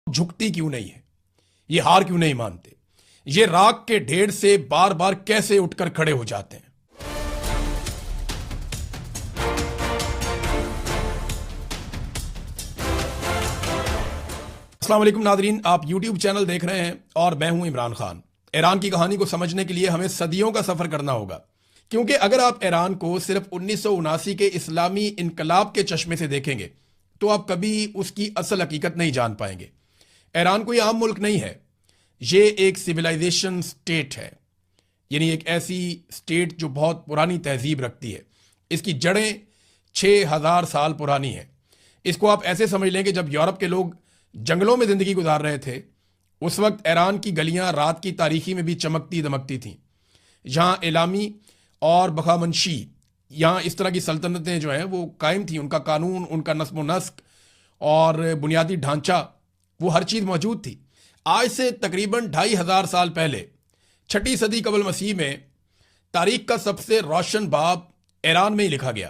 جھکتی کیوں نہیں ہے؟ یہ ہار کیوں نہیں مانتے؟ یہ راکھ کے ڈھیر سے بار بار کیسے اٹھ کر کھڑے ہو جاتے ہیں؟ السلام علیکم ناظرین، آپ یوٹیوب چینل دیکھ رہے ہیں اور میں ہوں عمران خان۔ ایران کی کہانی کو سمجھنے کے لیے ہمیں صدیوں کا سفر کرنا ہوگا، کیونکہ اگر آپ ایران کو صرف 1979 کے اسلامی انقلاب کے چشمے سے دیکھیں گے تو آپ کبھی اس کی اصل حقیقت نہیں جان پائیں گے۔ ایران کوئی عام ملک نہیں ہے، یہ ایک سویلائزیشن سٹیٹ ہے، یعنی ایک ایسی سٹیٹ جو بہت پرانی تہذیب رکھتی ہے۔ اس کی جڑیں 6000 سال پرانی ہیں۔ اس کو آپ ایسے سمجھ لیں کہ جب یورپ کے لوگ جنگلوں میں زندگی گزار رہے تھے، اس وقت ایران کی گلیاں رات کی تاریکی میں بھی چمکتی دمکتی تھیں۔ یہاں اعلامی اور بخامنشی، یہاں اس طرح کی سلطنتیں جو ہیں وہ قائم تھیں، ان کا قانون، ان کا نظم و نسق اور بنیادی ڈھانچہ، وہ ہر چیز موجود تھی۔ آج سے تقریباً 2500 سال پہلے 6 صدی قبل مسیح میں تاریخ کا سب سے روشن باب ایران میں ہی لکھا گیا۔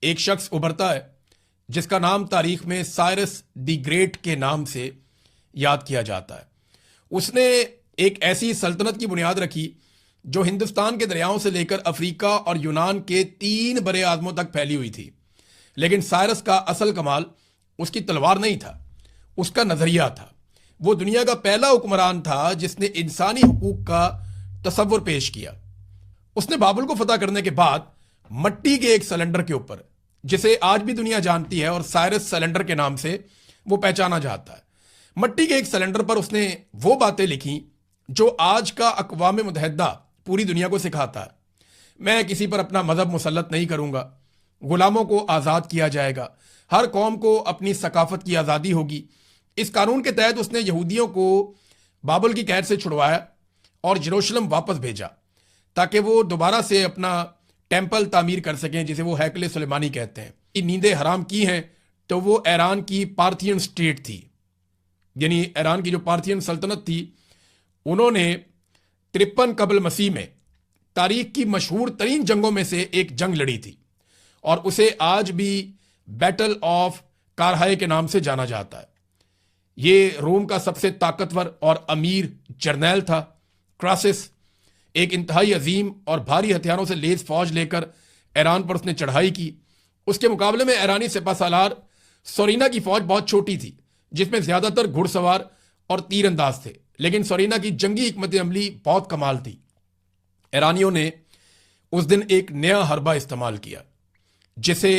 ایک شخص ابھرتا ہے جس کا نام تاریخ میں سائرس دی گریٹ کے نام سے یاد کیا جاتا ہے۔ اس نے ایک ایسی سلطنت کی بنیاد رکھی جو ہندوستان کے دریاؤں سے لے کر افریقہ اور یونان کے 3 بر اعظموں تک پھیلی ہوئی تھی۔ لیکن سائرس کا اصل کمال اس کی تلوار نہیں تھا، اس کا نظریہ تھا۔ وہ دنیا کا پہلا حکمران تھا جس نے انسانی حقوق کا تصور پیش کیا۔ اس نے بابل کو فتح کرنے کے بعد مٹی کے ایک سلنڈر کے اوپر، جسے آج بھی دنیا جانتی ہے اور سائرس سلنڈر کے نام سے وہ پہچانا جاتا ہے، مٹی کے ایک سلنڈر پر اس نے وہ باتیں لکھی جو آج کا اقوام متحدہ پوری دنیا کو سکھاتا ہے۔ میں کسی پر اپنا مذہب مسلط نہیں کروں گا، غلاموں کو آزاد کیا جائے گا، ہر قوم کو اپنی ثقافت کی آزادی ہوگی۔ اس قانون کے تحت اس نے یہودیوں کو بابل کی قید سے چھڑوایا اور یروشلم واپس بھیجا تاکہ وہ دوبارہ سے اپنا ٹیمپل تعمیر کر سکیں، جسے وہ ہیکل سلیمانی کہتے ہیں۔ یہ نیندیں حرام کی ہیں تو وہ ایران کی پارتھین سٹیٹ تھی، یعنی ایران کی جو پارتھین سلطنت تھی، انہوں نے 53 قبل مسیح میں تاریخ کی مشہور ترین جنگوں میں سے ایک جنگ لڑی تھی، اور اسے آج بھی بیٹل آف کارہائے کے نام سے جانا جاتا ہے۔ یہ روم کا سب سے طاقتور اور امیر جرنیل تھا۔ کراسس ایک انتہائی عظیم اور بھاری ہتھیاروں سے لیس فوج لے کر ایران پر اس نے چڑھائی کی۔ اس کے مقابلے میں ایرانی سپہ سالار سورینا کی فوج بہت چھوٹی تھی، جس میں زیادہ تر گھڑ سوار اور تیر انداز تھے، لیکن سورینا کی جنگی حکمت عملی بہت کمال تھی۔ ایرانیوں نے اس دن ایک نیا حربہ استعمال کیا جسے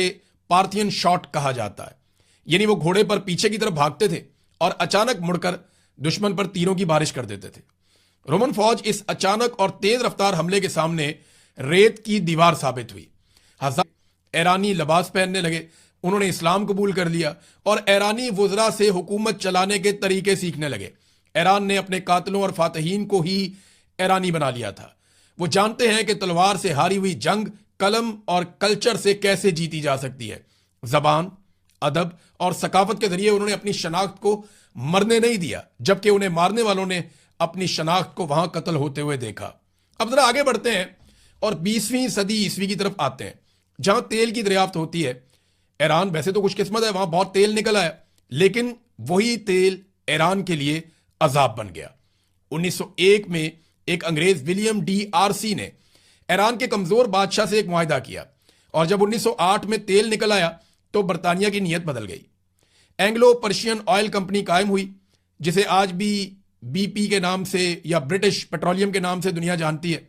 پارتھین شاٹ کہا جاتا ہے، یعنی وہ گھوڑے پر پیچھے کی طرف بھاگتے تھے اور اچانک مڑ کر دشمن پر تیروں کی بارش کر دیتے تھے۔ رومن فوج اس اچانک اور تیز رفتار حملے کے سامنے ریت کی دیوار ثابت ہوئی۔ ہزار ایرانی لباس پہننے لگے، انہوں نے اسلام قبول کر لیا اور ایرانی وزراء سے حکومت چلانے کے طریقے سیکھنے لگے۔ ایران نے اپنے قاتلوں اور فاتحین کو ہی ایرانی بنا لیا تھا۔ وہ جانتے ہیں کہ تلوار سے ہاری ہوئی جنگ قلم اور کلچر سے کیسے جیتی جا سکتی ہے۔ زبان، ادب اور ثقافت کے ذریعے انہوں نے اپنی شناخت کو مرنے نہیں دیا، جبکہ انہیں مارنے والوں نے اپنی شناخت کو وہاں قتل ہوتے ہوئے دیکھا۔ اب ذرا آگے بڑھتے ہیں اور 20ویں صدی عیسوی کی طرف آتے ہیں، جہاں تیل کی دریافت ہوتی ہے۔ ایران ویسے تو خوش قسمت ہے، وہاں بہت تیل نکل آیا، لیکن وہی تیل ایران کے لیے عذاب بن گیا۔ 1901 میں ایک انگریز ولیم ڈی آرسی نے ایران کے کمزور بادشاہ سے ایک معاہدہ کیا، اور جب 1908 میں تیل نکل آیا تو برطانیہ کی نیت بدل گئی۔ اینگلو پرشین آئل کمپنی قائم ہوئی، جسے آج بھی بی پی کے نام سے یا برٹش پیٹرولیم کے نام سے دنیا جانتی ہے۔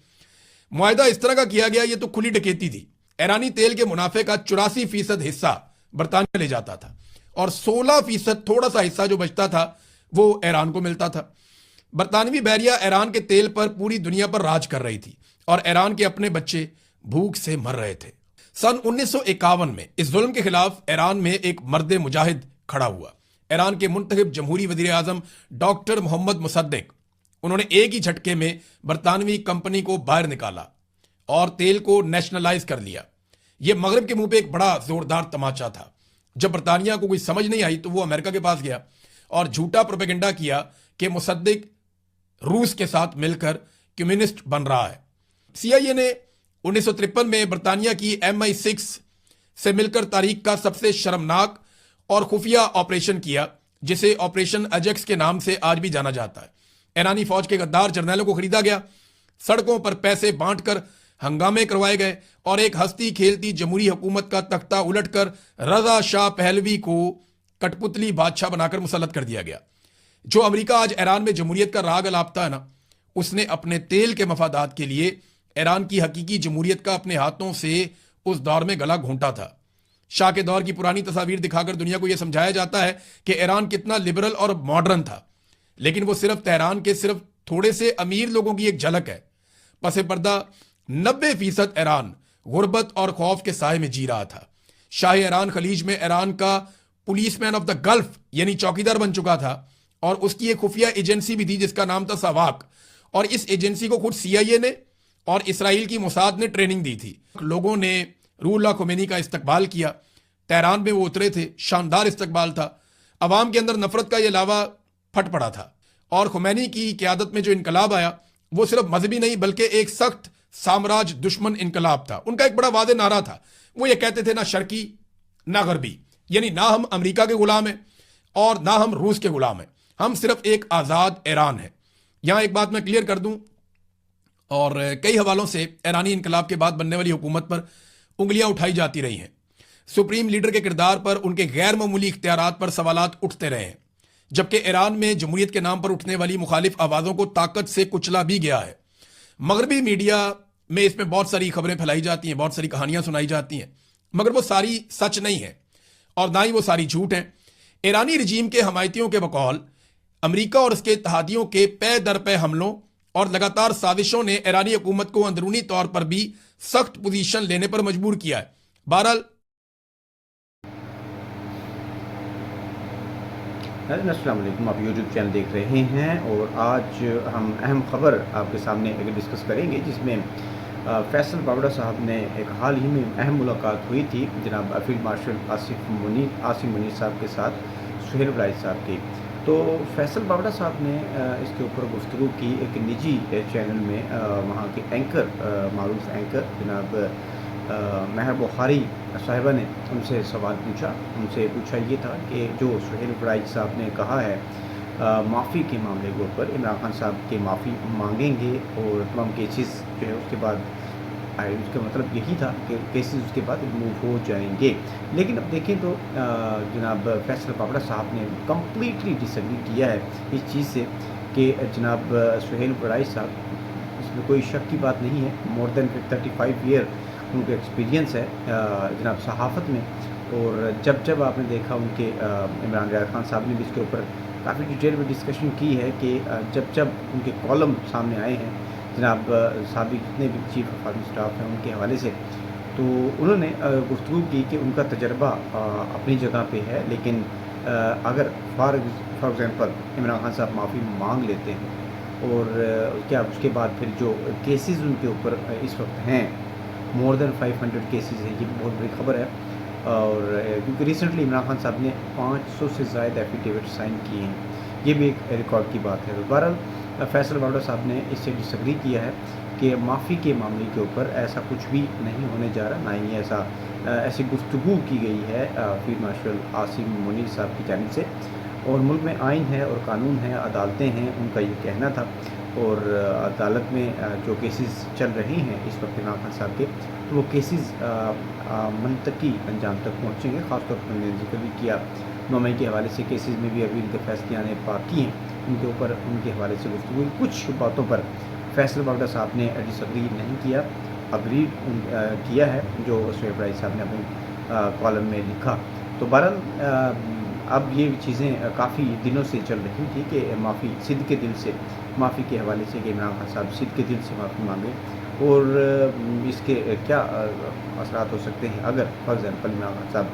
معاہدہ اس طرح کا کیا گیا، یہ تو کھلی ڈکیتی تھی۔ ایرانی تیل کے منافع کا 84% حصہ برطانیہ لے جاتا تھا، اور 16% تھوڑا سا حصہ جو بچتا تھا وہ ایران کو ملتا تھا۔ برطانوی بحریہ ایران کے تیل پر پوری دنیا پر راج کر رہی تھی، اور ایران کے اپنے بچے بھوک سے مر رہے تھے۔ سن 1951 میں اس ظلم کے خلاف ایران میں ایک مرد مجاہد کھڑا ہوا۔ ایران کے منتخب جمہوری وزیر اعظم ڈاکٹر محمد مصدق، انہوں نے ایک ہی جھٹکے میں برطانوی کمپنی کو باہر نکالا اور تیل کو نیشنلائز کر لیا۔ یہ مغرب کے منہ پہ ایک بڑا زوردار تماچا تھا۔ جب برطانیہ کو کوئی سمجھ نہیں آئی تو وہ امریکہ کے پاس گیا اور جھوٹا پروپیگنڈا کیا کہ مصدق روس کے ساتھ مل کر کمیونسٹ بن رہا ہے۔ سی آئی اے نے 1953 میں برطانیہ کی MI6 سے مل کر تاریخ کا سب سے شرمناک اور خفیہ آپریشن کیا، जिसे ऑपरेशन अजेक्स के नाम से आज भी जाना जाता है। ईरानी फौज के गद्दार जर्नैलों को खरीदा गया, सड़कों पर पैसे बांटकर हंगामे करवाए गए और एक हंसती खेलती जमहूरी हुकूमत का तख्ता उलटकर रजा शाह पहलवी को कठपुतली बादशाह बनाकर मुसल्लत कर दिया गया। जो अमेरिका आज ईरान में जमहूरियत का राग अलापता है ना, उसने अपने तेल के मफादात के लिए ईरान की हकीकी जमहूरियत का अपने हाथों से उस दौर में गला घोंटा था। शाह के दौर की पुरानी तस्वीर दिखाकर दुनिया को यह समझाया जाता है कि ईरान कितना लिबरल और मॉडर्न था, लेकिन वो सिर्फ तेहरान के सिर्फ थोड़े से अमीर लोगों की एक झलक है। पसे पर्दा 90% ईरान गुर्बत और खौफ के साए में जी रहा था। शाह ईरान खलीज में ईरान का पुलिसमैन ऑफ द गल्फ यानी चौकीदार बन चुका था और उसकी एक खुफिया एजेंसी भी थी जिसका नाम था सवाक, और इस एजेंसी को खुद CIA ने और इसराइल की मोसाद ने ट्रेनिंग दी थी। लोगों ने रूहुल्लाह खोमेनी का इस्तकबाल किया, तेहरान में वो उतरे थे, शानदार इस्तकबाल था। अवाम के अंदर नफरत का ये लावा फट पड़ा था और खोमेनी की क़यादत में जो इनकलाब आया वो सिर्फ मजहबी नहीं बल्कि एक सख्त साम्राज्य दुश्मन इनकलाब था। उनका एक बड़ा वादे नारा था, वो ये कहते थे ना शर्की ना गरबी, यानी ना हम अमेरिका के गुलाम हैं और ना हम रूस के गुलाम हैं, हम सिर्फ एक आज़ाद ईरान है। यहां एक बात मैं क्लियर कर दूं, और कई हवालों से ईरानी इनकलाब के बाद बनने वाली हुकूमत पर उंगलियां उठाई जाती रही हैं। सुप्रीम लीडर के किरदार पर, उनके गैर मामूली इख्तियारात पर सवालात उठते रहे हैं, जबकि ईरान में जमहूरियत के नाम पर उठने वाली मुखालिफ आवाज़ों को ताकत से कुचला भी गया है। मगरबी मीडिया में इसमें बहुत सारी खबरें फैलाई जाती हैं, बहुत सारी कहानियां सुनाई जाती हैं, मगर वो सारी सच नहीं है और ना ही वो सारी झूठ हैं। ईरानी रजीम के हमायतियों के बकौल अमेरिका और उसके इत्तेहादियों के पे दर पे हमलों और लगातार साजिशों ने ईरानी हुकूमत को अंदरूनी तौर पर भी सख्त पोजीशन लेने पर मजबूर किया है। बहरहाल अस्सलाम वालेकुम, आप यूट्यूब चैनल देख रहे हैं और आज हम अहम खबर आपके सामने डिस्कस करेंगे, जिसमें फैसल बावड़ा साहब ने एक हाल ही में अहम मुलाकात हुई थी जनाब फील्ड मार्शल आसिम मुनीर साहब के साथ, सुहेल वलायत साहब की। तो फैसल बावड़ा साहब ने इसके ऊपर गुफ्तगू की एक निजी चैनल में। वहाँ के एंकर, मारूफ एंकर जनाब महर बुखारी साहिबा ने उनसे सवाल पूछा। उनसे पूछा ये था कि जो सुहेल वलायत साहब ने कहा है माफ़ी के मामले के ऊपर इमरान खान साहब के माफ़ी मांगेंगे और तमाम केसेस जो है उसके बाद उसका मतलब यही था कि केसेस उसके बाद रिमूव हो जाएंगे। लेकिन अब देखें तो जनाब फैसल बावड़ा साहब ने कम्प्लीटली डिसएग्री किया है इस चीज़ से कि जनाब सुहेल वलायत साहब, इसमें कोई शक की बात नहीं है, मोर देन 35 ईयर उनका एक्सपीरियंस है जनाब सहाफ़त में। और जब आपने देखा उनके इमरान रियाज खान साहब ने भी इसके ऊपर काफ़ी डिटेल में डिस्कशन की है कि जब उनके कॉलम सामने आए हैं जनाब साबिक जितने भी चीफ ऑफ आर्मी स्टाफ हैं उनके हवाले से, तो उन्होंने गुफ्तगू की कि उनका तजर्बा अपनी जगह पे है, लेकिन अगर फॉर एग्ज़ाम्पल इमरान खान साहब माफ़ी मांग लेते हैं और क्या उसके बाद फिर जो केसेस उनके ऊपर इस वक्त हैं, मोर देन 500 केसेस हैं, ये भी बहुत बड़ी खबर है। और क्योंकि रिसेंटली इमरान खान साहब ने 500 से ज़ायद एफिडेविट साइन किए हैं, ये भी एक रिकॉर्ड की बात है। तो बहरहाल फैसल बावड़ा साहब ने इससे डिसएग्री किया है कि माफ़ी के मामले के ऊपर ऐसा कुछ भी नहीं होने जा रहा, ना ही ऐसी गुफ्तगू की गई है फील्ड मार्शल आसिम मुनीर साहब की जानिब से। और मुल्क में आइन है और कानून है, अदालतें हैं, उनका ये कहना था। और अदालत में जो केसेस चल रहे हैं इस वक्त इमरान खान साहब के, तो वो केसेस मंतकी अंजाम तक पहुँचेंगे। ख़ासतौर पर मैंने जिक्र भी किया 9 मई के हवाले से केसेस में भी अभी उनके फैसले आने बाकी हैं, उनके ऊपर उनके हवाले से गुफ्तगू। कुछ बातों पर फैसल बावड़ा साहब ने डिसएग्री नहीं किया, अग्री किया है जो सुहेल वलायत साहब ने अपने कॉलम में लिखा। तो बहरहाल अब ये चीज़ें काफ़ी दिनों से चल रही थी कि माफ़ी सिद्ध के दिल से, माफ़ी के हवाले से कि इमरान खान साहब सिद्ध के दिल से माफ़ी मांगे और इसके क्या असरात हो सकते हैं अगर फॉर एग्ज़ाम्पल इमरान खान साहब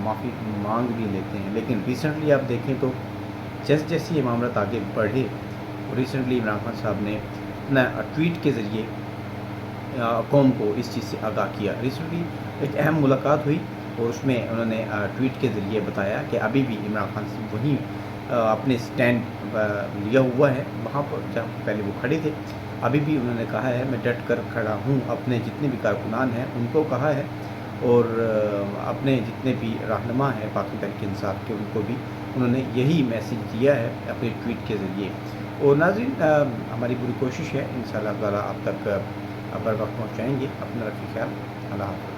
माफ़ी मांग भी लेते हैं। लेकिन रिसेंटली आप देखें तो जैसे जैसे ये मामला आगे बढ़े, रिसेंटली इमरान खान साहब ने अपना ट्वीट के ज़रिए कौम को इस चीज़ से आगाह किया। रिसेंटली एक अहम मुलाकात हुई और उसमें उन्होंने ट्वीट के ज़रिए बताया कि अभी भी इमरान खान से वहीं अपने स्टैंड लिया हुआ है वहाँ पर जहाँ पहले वो खड़े थे। अभी भी उन्होंने कहा है मैं डट कर खड़ा हूँ, अपने जितने भी कारकुनान हैं उनको कहा है और अपने जितने भी रहनुमा हैं बाकी तहरीक इंसाफ के उनको भी انہوں نے یہی میسیج دیا ہے اپنے ٹویٹ کے ذریعے. اور ناظرین ہماری پوری کوشش ہے انشاءاللہ تعالیٰ آپ تک بر وقت پہنچائیں گے. اپنا رکھیں خیال. اللہ حافظ.